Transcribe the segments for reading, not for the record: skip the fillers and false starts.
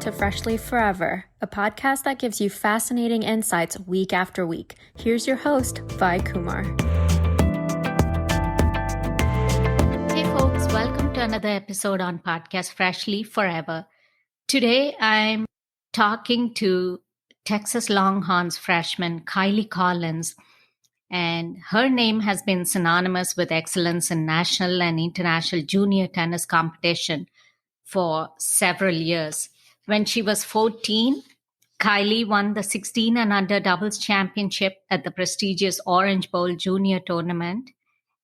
to Freshly Forever, a podcast that gives you fascinating insights week after week. Here's your host, Vai Kumar. Hey folks, welcome to another episode on podcast Freshly Forever. Today I'm talking to Texas Longhorns freshman Kylie Collins, and her name has been synonymous with excellence in national and international junior tennis competition for several years. When she was 14, Kylie won the 16 and under doubles championship at the prestigious Orange Bowl Junior Tournament,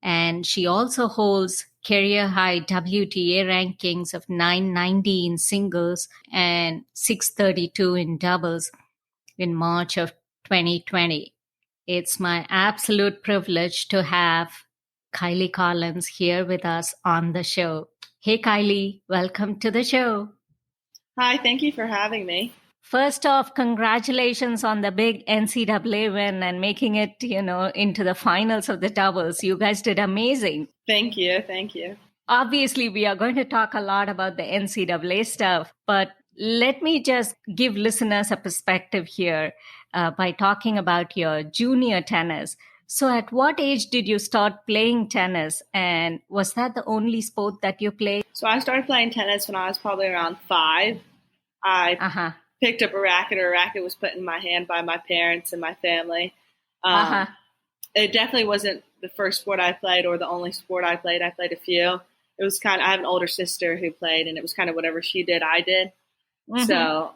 and she also holds career-high WTA rankings of 990 in singles and 632 in doubles in March of 2020. It's my absolute privilege to have Kylie Collins here with us on the show. Hey, Kylie, welcome to the show. Hi, thank you for having me. First off, congratulations on the big NCAA win and making it, into the finals of the doubles. You guys did amazing. Thank you. Thank you. Obviously, we are going to talk a lot about the NCAA stuff, but let me just give listeners a perspective here by talking about your junior tennis. So at what age did you start playing tennis, and was that the only sport that you played? So I started playing tennis when I was probably around 5. I picked up a racket, or a racket was put in my hand by my parents and my family. It definitely wasn't the first sport I played or the only sport I played. I played a few. It was I have an older sister who played, and it was kind of whatever she did, I did. So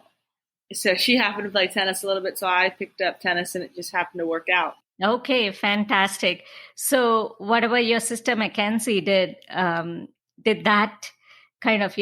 she happened to play tennis a little bit, so I picked up tennis, and it just happened to work out. Okay, fantastic. So whatever your sister Mackenzie did that kind of,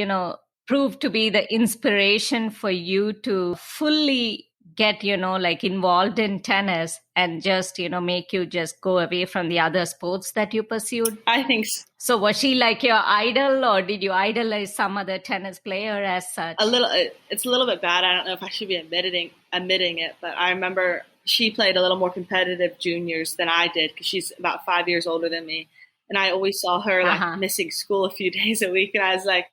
prove to be the inspiration for you to fully get, involved in tennis and just, make you just go away from the other sports that you pursued? I think so. So was she like your idol, or did you idolize some other tennis player as such? It's a little bit bad. I don't know if I should be admitting it, but I remember she played a little more competitive juniors than I did because she's about 5 years older than me. And I always saw her missing school a few days a week. And I was like,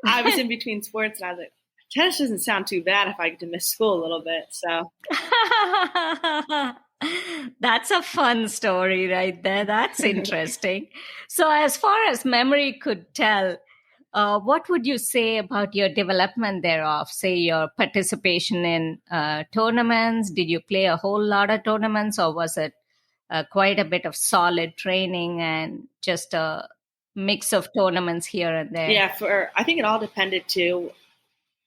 I was in between sports, and I was like, tennis doesn't sound too bad if I get to miss school a little bit. So that's a fun story right there. That's interesting. So as far as memory could tell, what would you say about your development thereof? Say your participation in tournaments. Did you play a whole lot of tournaments, or was it quite a bit of solid training and just a mix of tournaments here and there? Yeah, I think it all depended too.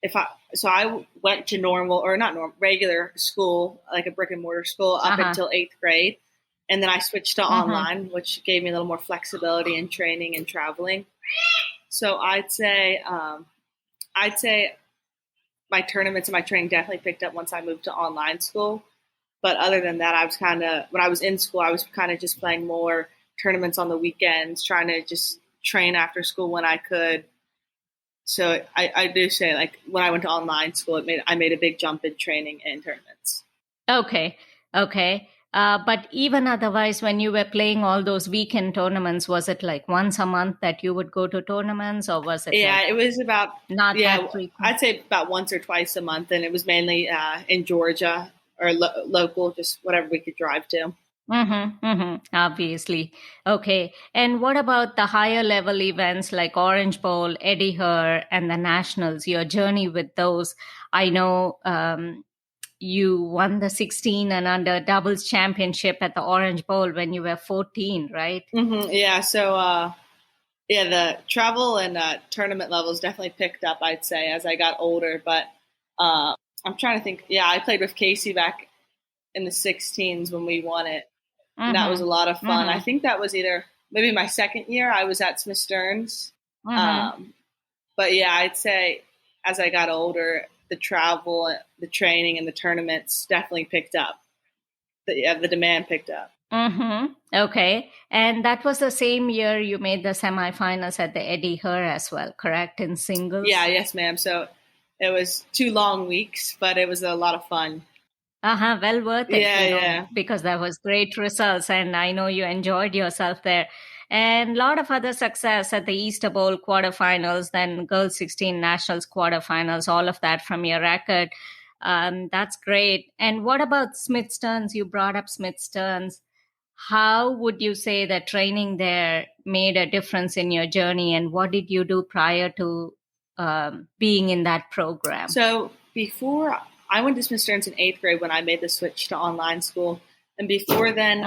I went to regular school, like a brick and mortar school, up until 8th grade, and then I switched to online, which gave me a little more flexibility in training and traveling. So I'd say my tournaments and my training definitely picked up once I moved to online school. But other than that, when I was in school, I was kind of just playing more tournaments on the weekends, trying to just train after school when I could. So I do say, like, when I went to online school, I made a big jump in training and tournaments. Okay. But even otherwise, when you were playing all those weekend tournaments, was it like once a month that you would go to tournaments, or was it? Yeah, it was about that frequent? I'd say about once or twice a month, and it was mainly in Georgia or local, just whatever we could drive to. Obviously. Okay. And what about the higher level events like Orange Bowl, Herr, and the Nationals? Your journey with those? I know you won the 16 and under doubles championship at the Orange Bowl when you were 14, right? Yeah. So, the travel and tournament levels definitely picked up, I'd say, as I got older. But I'm trying to think. Yeah, I played with Casey back in the 16s when we won it. And that was a lot of fun. I think that was maybe my second year I was at Smith Stearns. But yeah, I'd say as I got older, the travel, the training, and the tournaments definitely picked up. The demand picked up. Okay. And that was the same year you made the semifinals at the Herr as well, correct? In singles? Yeah, yes, ma'am. So it was 2 long weeks, but it was a lot of fun. Well worth it, Yeah. because that was great results. And I know you enjoyed yourself there. And a lot of other success at the Easter Bowl quarterfinals, then Girls 16 Nationals quarterfinals, all of that from your record. That's great. And what about Smith Stearns? You brought up Smith Stearns. How would you say that training there made a difference in your journey? And what did you do prior to being in that program? So before I went to Smith Stearns in 8th grade when I made the switch to online school. And before then,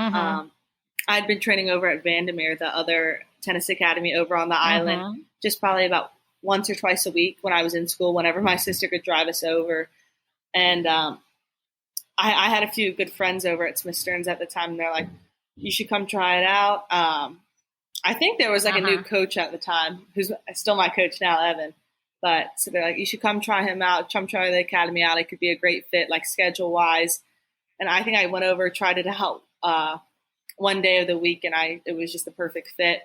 I'd been training over at Vandermeer, the other tennis academy over on the island, just probably about once or twice a week when I was in school, whenever my sister could drive us over. And I had a few good friends over at Smith Stearns at the time, and they're like, you should come try it out. I think there was like a new coach at the time, who's still my coach now, Evan. But so they're like, you should come try him out, come try the academy out. It could be a great fit, like schedule-wise. And I think I went over, tried it out one day of the week, and it was just the perfect fit.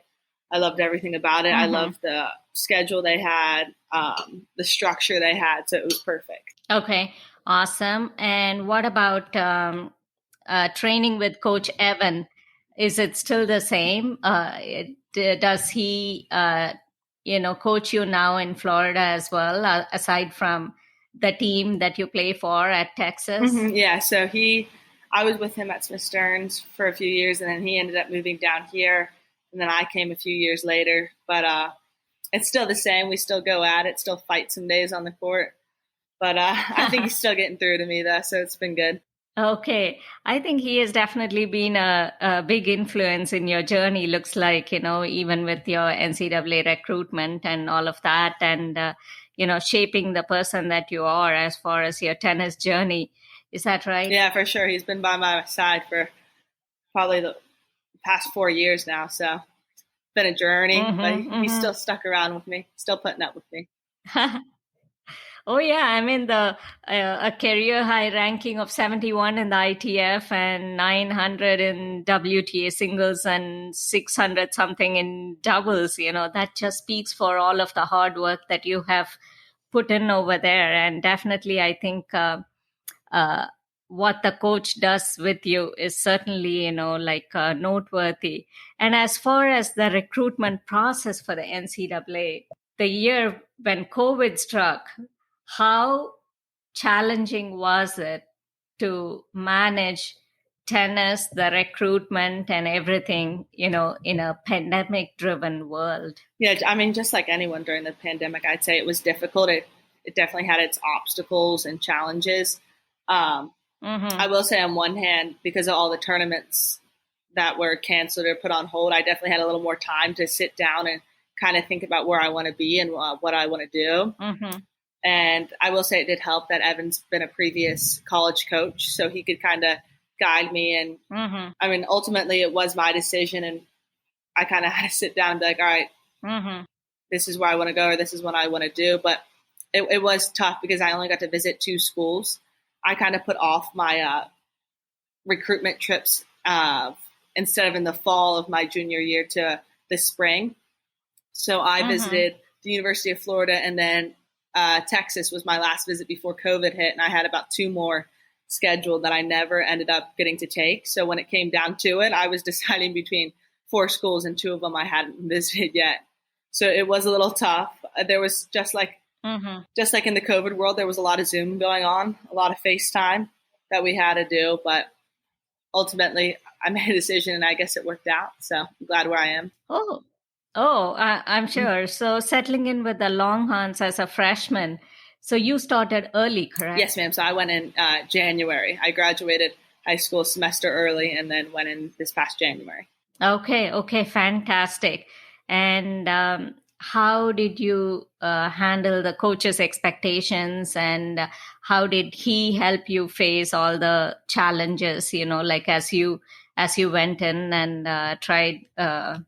I loved everything about it. I loved the schedule they had, the structure they had, so it was perfect. Okay, awesome. And what about training with Coach Evan? Is it still the same? Does he, coach you now in Florida as well, aside from the team that you play for at Texas? Yeah, so I was with him at Smith Stearns for a few years, and then he ended up moving down here, and then I came a few years later. But it's still the same. We still go at it, still fight some days on the court. But I think he's still getting through to me, though, so it's been good. Okay. I think he has definitely been a big influence in your journey, looks like, even with your NCAA recruitment and all of that, and, shaping the person that you are as far as your tennis journey. Is that right? Yeah, for sure. He's been by my side for probably the past 4 years now, so it's been a journey, but he's still stuck around with me, still putting up with me. Oh, yeah. I mean, a career high ranking of 71 in the ITF and 900 in WTA singles and 600 something in doubles, that just speaks for all of the hard work that you have put in over there. And definitely, I think what the coach does with you is certainly, noteworthy. And as far as the recruitment process for the NCAA, the year when COVID struck, how challenging was it to manage tennis, the recruitment and everything, in a pandemic-driven world? Yeah, I mean, just like anyone during the pandemic, I'd say it was difficult. It definitely had its obstacles and challenges. I will say on one hand, because of all the tournaments that were canceled or put on hold, I definitely had a little more time to sit down and kind of think about where I want to be and what I want to do. And I will say it did help that Evan's been a previous college coach, so he could kind of guide me. And I mean, ultimately it was my decision, and I kind of had to sit down and be like, all right, this is where I want to go, or this is what I want to do. But it was tough because I only got to visit 2 schools. I kind of put off my recruitment trips instead of in the fall of my junior year to the spring. So I visited the University of Florida, and then Texas was my last visit before COVID hit, and I had about 2 more scheduled that I never ended up getting to take. So when it came down to it, I was deciding between 4 schools, and 2 of them I hadn't visited yet. So it was a little tough. There was just like in the COVID world, there was a lot of Zoom going on, a lot of FaceTime that we had to do. But ultimately, I made a decision, and I guess it worked out. So I'm glad where I am. I'm sure. So settling in with the Longhorns as a freshman. So you started early, correct? Yes, ma'am. So I went in January. I graduated high school semester early and then went in this past January. Okay, fantastic. And how did you handle the coach's expectations, and how did he help you face all the challenges, as you went in and tried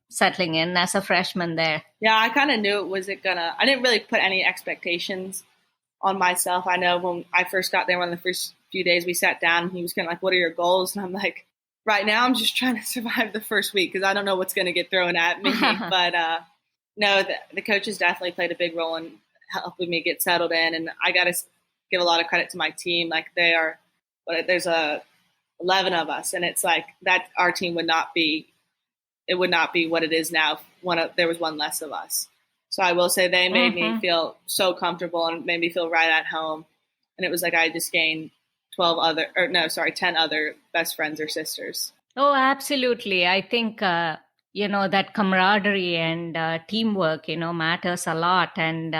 settling in as a freshman there? Yeah, I kind of knew I didn't really put any expectations on myself. I know when I first got there, one of the first few days we sat down, he was kind of like, what are your goals? And I'm like, right now I'm just trying to survive the first week because I don't know what's going to get thrown at me. But no, the coaches definitely played a big role in helping me get settled in. And I got to give a lot of credit to my team. Like, they are but there's 11 of us, and it's like that our team would not be what it is now if there was one less of us. So I will say they made me feel so comfortable and made me feel right at home. And it was like I just gained 10 other best friends or sisters. Oh, absolutely. I think, that camaraderie and teamwork, matters a lot. And,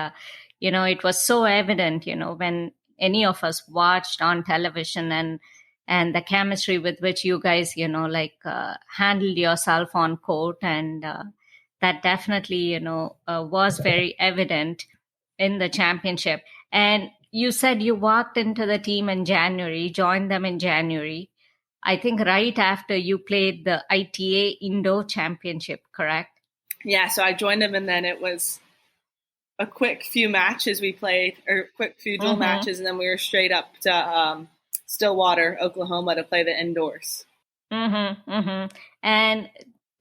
it was so evident, when any of us watched on television and the chemistry with which you guys, handled yourself on court. And that definitely, was very evident in the championship. And you said you walked into the team in January, joined them in January. I think right after you played the ITA Indo Championship, correct? Yeah, so I joined them, and then it was a quick few matches we played, or quick few dual matches, and then we were straight up to Stillwater, Oklahoma, to play the indoors. And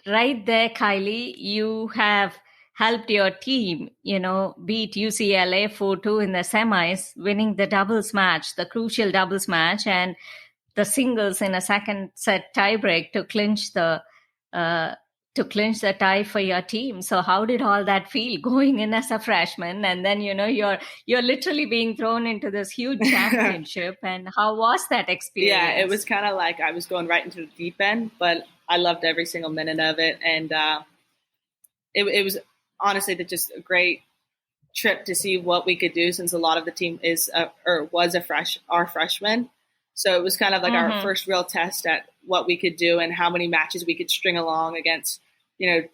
right there, Kylie, you have helped your team, beat UCLA 4-2 in the semis, winning the doubles match, the crucial doubles match, and the singles in a second set tiebreak to clinch the tie for your team. So how did all that feel going in as a freshman? And then, you're literally being thrown into this huge championship. And how was that experience? Yeah, it was kind of like I was going right into the deep end, but I loved every single minute of it. And it was honestly just a great trip to see what we could do, since a lot of the team was our freshman. So it was kind of like our first real test at what we could do and how many matches we could string along against,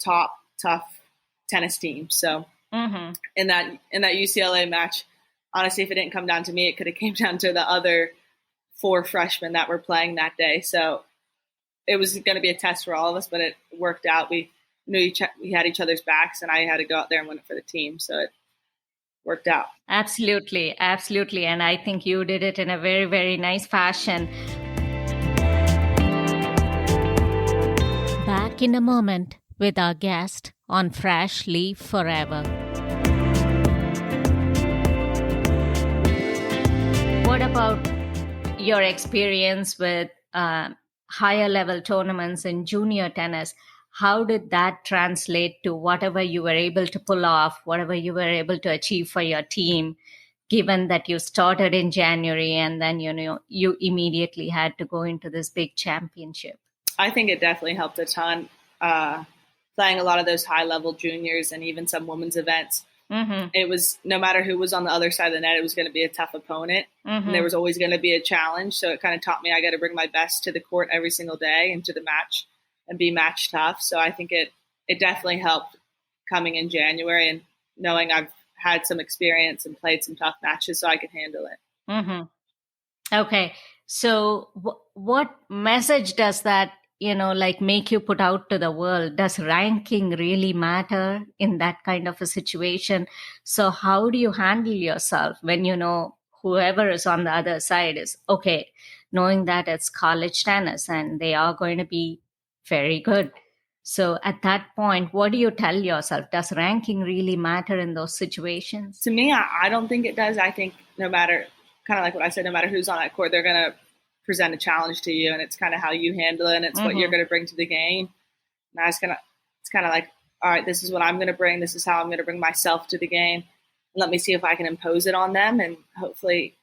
top tough tennis teams. So in that UCLA match, honestly, if it didn't come down to me, it could have came down to the other 4 freshmen that were playing that day. So it was going to be a test for all of us, but it worked out. We knew we had each other's backs, and I had to go out there and win it for the team. So it worked out. Absolutely. And I think you did it in a very, very nice fashion. Back in a moment with our guest on Freshly Forever. What about your experience with higher level tournaments in junior tennis? How did that translate to whatever you were able to pull off, whatever you were able to achieve for your team, given that you started in January and then, you immediately had to go into this big championship? I think it definitely helped a ton, playing a lot of those high-level juniors and even some women's events. It was, no matter who was on the other side of the net, it was going to be a tough opponent. And there was always going to be a challenge. So it kind of taught me I got to bring my best to the court every single day and to the match and be match tough. So I think it definitely helped coming in January and knowing I've had some experience and played some tough matches so I could handle it. Okay. So what message does that, make you put out to the world? Does ranking really matter in that kind of a situation? So how do you handle yourself when whoever is on the other side is okay, knowing that it's college tennis and they are going to be very good? So at that point, what do you tell yourself? Does ranking really matter in those situations? To me, I don't think it does. I think no matter, kind of like what I said, no matter who's on that court, they're going to present a challenge to you, and it's kind of how you handle it, and it's what you're going to bring to the game. And it's kind of like, all right, this is what I'm going to bring. This is how I'm going to bring myself to the game. Let me see if I can impose it on them, and hopefully,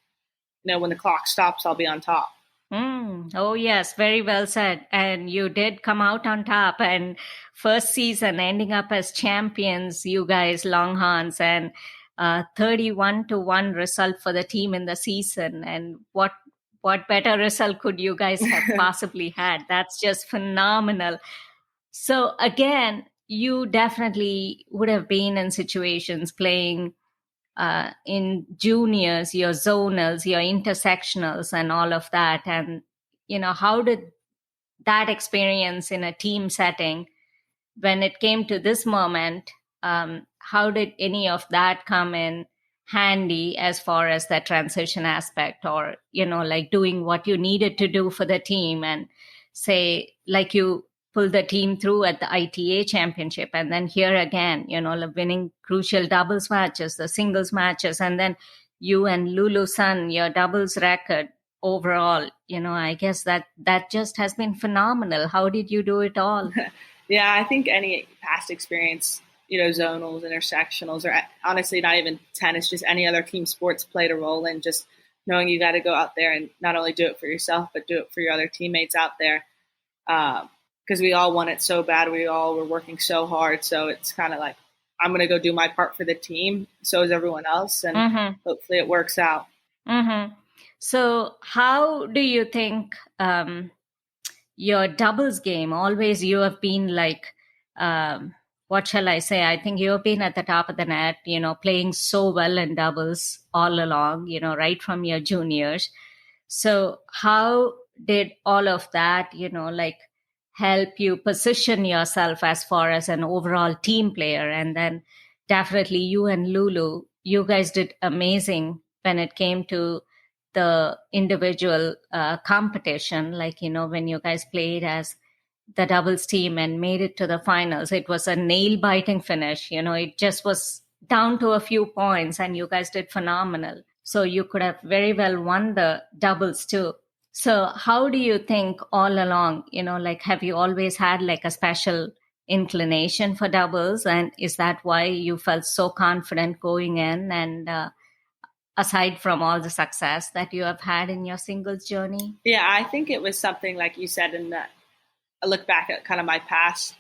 when the clock stops, I'll be on top. Oh, yes. Very well said. And you did come out on top, and first season ending up as champions, you guys, Longhorns, and 31-1 result for the team in the season. And what better result could you guys have possibly had? That's just phenomenal. So again, you definitely would have been in situations playing in juniors, your zonals, your intersectionals, and all of that. And, how did that experience in a team setting, when it came to this moment, how did any of that come in handy as far as the transition aspect, or, doing what you needed to do for the team, and say, like you pull the team through at the ITA championship, and then here again, winning crucial doubles matches, the singles matches, and then you and Lulu Sun, your doubles record overall, I guess that just has been phenomenal. How did you do it all? Yeah, I think any past experience, zonals, intersectionals, or honestly, not even tennis, just any other team sports played a role in just knowing you got to go out there and not only do it for yourself, but do it for your other teammates out there. Because we all want it so bad. We all were working so hard. So it's kind of like, I'm going to go do my part for the team. So is everyone else. And hopefully it works out. Mm-hmm. So how do you think your doubles game, always you have been like, what shall I say? I think you've been at the top of the net, playing so well in doubles all along, right from your juniors. So how did all of that, help you position yourself as far as an overall team player? And then definitely you and Lulu, you guys did amazing when it came to the individual competition. Like, when you guys played as the doubles team and made it to the finals, it was a nail biting finish. It just was down to a few points and you guys did phenomenal. So you could have very well won the doubles too. So how do you think all along, have you always had like a special inclination for doubles? And is that why you felt so confident going in? And aside from all the success that you have had in your singles journey? Yeah, I think it was something like you said in that. I look back at kind of my past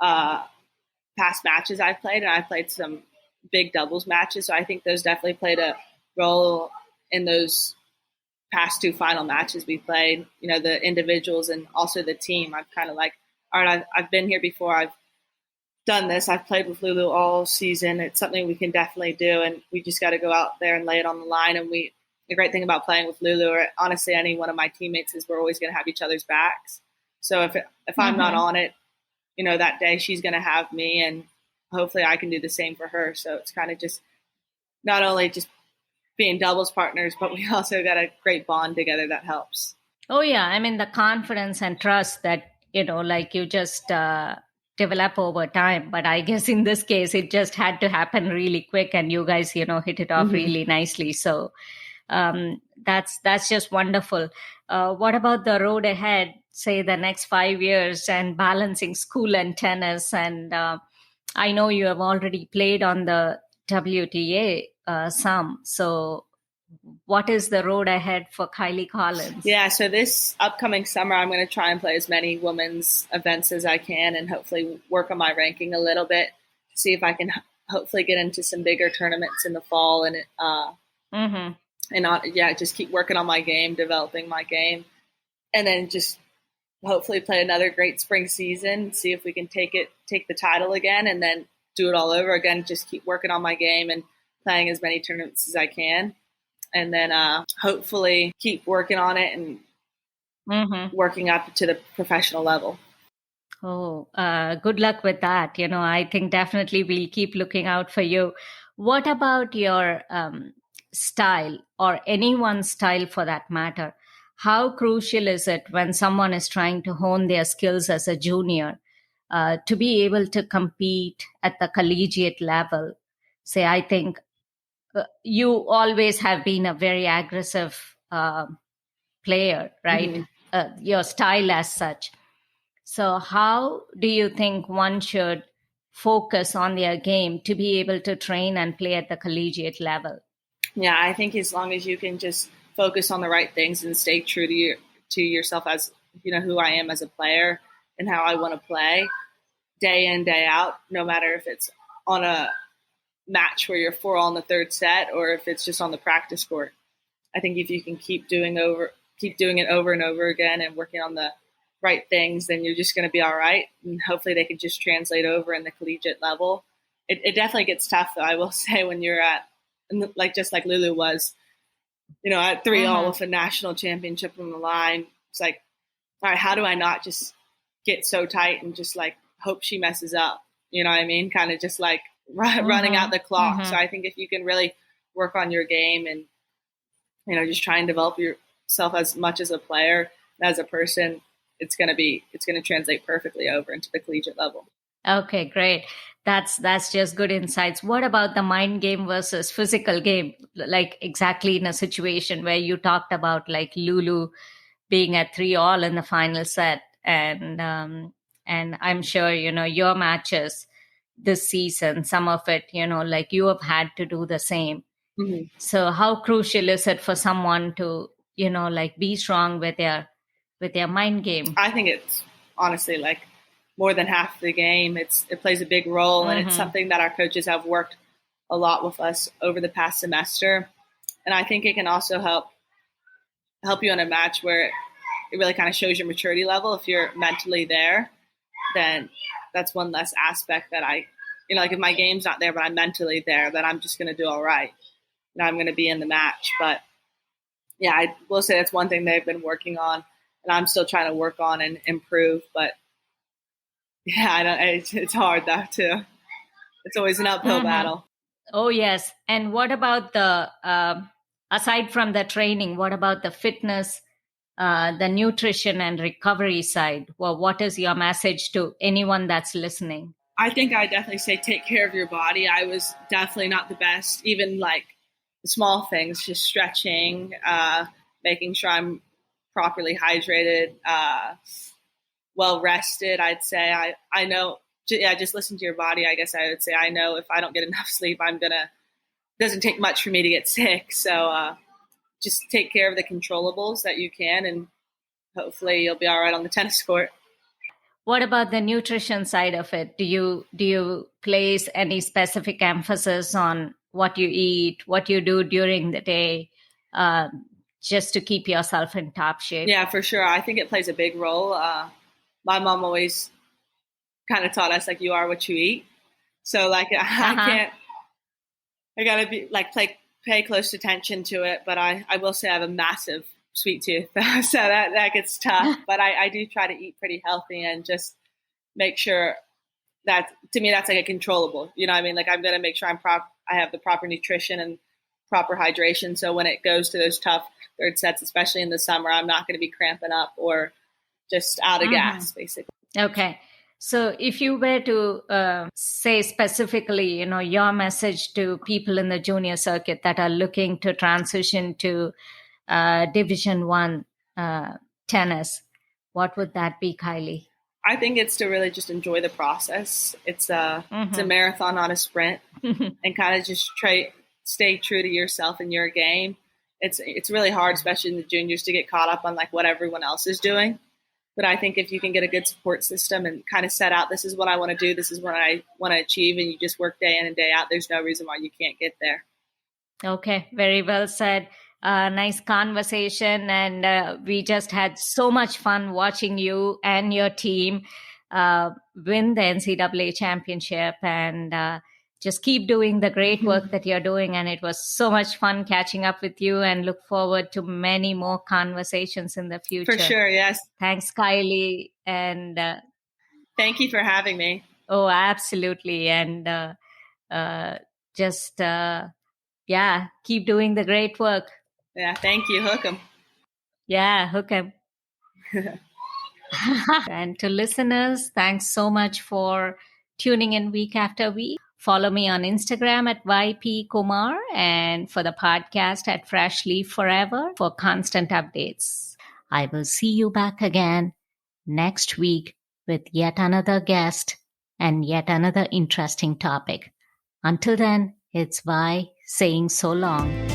matches I played, and I played some big doubles matches. So I think those definitely played a role in those past two final matches we played, the individuals and also the team. I'm kind of like, all right, I've been here before. I've done this. I've played with Lulu all season. It's something we can definitely do. And we just got to go out there and lay it on the line. And the great thing about playing with Lulu, or honestly, any one of my teammates, is we're always going to have each other's backs. So if I'm not on it, that day she's going to have me, and hopefully I can do the same for her. So it's kind of just not only just being doubles partners, but we also got a great bond together that helps. Oh, yeah. I mean, the confidence and trust that, like you just develop over time. But I guess in this case, it just had to happen really quick and you guys, hit it off really nicely. So that's just wonderful. What about the road ahead, say the next 5 years, and balancing school and tennis? And I know you have already played on the WTA some. So what is the road ahead for Kylie Collins? Yeah, so this upcoming summer, I'm going to try and play as many women's events as I can and hopefully work on my ranking a little bit, see if I can hopefully get into some bigger tournaments in the fall and just keep working on my game, developing my game, and then just hopefully play another great spring season, see if we can take the title again, and then do it all over again. Just keep working on my game and playing as many tournaments as I can, and then hopefully keep working on it and working up to the professional level. Oh, good luck with that. I think definitely we'll keep looking out for you. What about your style, or anyone's style for that matter? How crucial is it when someone is trying to hone their skills as a junior to be able to compete at the collegiate level? Say, I think you always have been a very aggressive player, right? Your style as such. So how do you think one should focus on their game to be able to train and play at the collegiate level? Yeah, I think as long as you can just focus on the right things and stay true to yourself as, who I am as a player and how I want to play day in, day out, no matter if it's on a match where you're 4-all on the third set or if it's just on the practice court. I think if you can keep doing it over and over again and working on the right things, then you're just going to be all right. And hopefully they can just translate over in the collegiate level. It definitely gets tough, though, I will say, when you're just like Lulu was, at 3-all with a national championship on the line. It's like, all right, how do I not just get so tight and just like hope she messes up? You know what I mean? Kind of just like running out the clock. So I think if you can really work on your game and, just try and develop yourself as much as a player, as a person, it's going to translate perfectly over into the collegiate level. Okay, great. That's just good insights. What about the mind game versus physical game? Like exactly in a situation where you talked about like Lulu being at 3-all in the final set, and I'm sure your matches this season, some of it, like you have had to do the same. Mm-hmm. So how crucial is it for someone to like be strong with their mind game? I think it's honestly like more than half the game. It plays a big role, and it's something that our coaches have worked a lot with us over the past semester. And I think it can also help you in a match where it really kind of shows your maturity level. If you're mentally there, then that's one less aspect that like if my game's not there, but I'm mentally there, then I'm just going to do all right. And I'm going to be in the match. But yeah, I will say that's one thing they've been working on, and I'm still trying to work on and improve. But yeah, it's hard though too. It's always an uphill battle. Oh yes. And what about the aside from the training, what about the fitness, the nutrition and recovery side? Well, what is your message to anyone that's listening? I think I definitely say take care of your body. I was definitely not the best, even like the small things, just stretching, making sure I'm properly hydrated, well rested. I'd say I know, just listen to your body. I guess I would say I know if I don't get enough sleep, doesn't take much for me to get sick. So just take care of the controllables that you can, and hopefully you'll be all right on the tennis court. What about the nutrition side of it? Do you place any specific emphasis on what you eat, what you do during the day, just to keep yourself in top shape? Yeah, for sure. I think it plays a big role. My mom always kind of taught us like you are what you eat. So like I gotta be like pay close attention to it. But I will say I have a massive sweet tooth, so that gets tough. But I do try to eat pretty healthy and just make sure that, to me, that's like a controllable. You know what I mean? Like I'm gonna make sure I have the proper nutrition and proper hydration. So when it goes to those tough third sets, especially in the summer, I'm not going to be cramping up or just out of gas, basically. Okay. So if you were to say specifically, your message to people in the junior circuit that are looking to transition to Division I tennis, what would that be, Kylie? I think it's to really just enjoy the process. It's a marathon, not a sprint, and kind of just stay true to yourself and your game. It's really hard, especially in the juniors, to get caught up on like what everyone else is doing. But I think if you can get a good support system and kind of set out, this is what I want to do, this is what I want to achieve, and you just work day in and day out, there's no reason why you can't get there. Okay, very well said. Nice conversation, and we just had so much fun watching you and your team win the NCAA championship, and just keep doing the great work that you're doing. And it was so much fun catching up with you, and look forward to many more conversations in the future. For sure, yes. Thanks, Kylie. And thank you for having me. Oh, absolutely. And keep doing the great work. Yeah, thank you. Hook 'em. Yeah, hook 'em. And to listeners, thanks so much for tuning in week after week. Follow me on Instagram at Vai Kumar, and for the podcast at Freshly Forever for constant updates. I will see you back again next week with yet another guest and yet another interesting topic. Until then, it's Vai saying so long.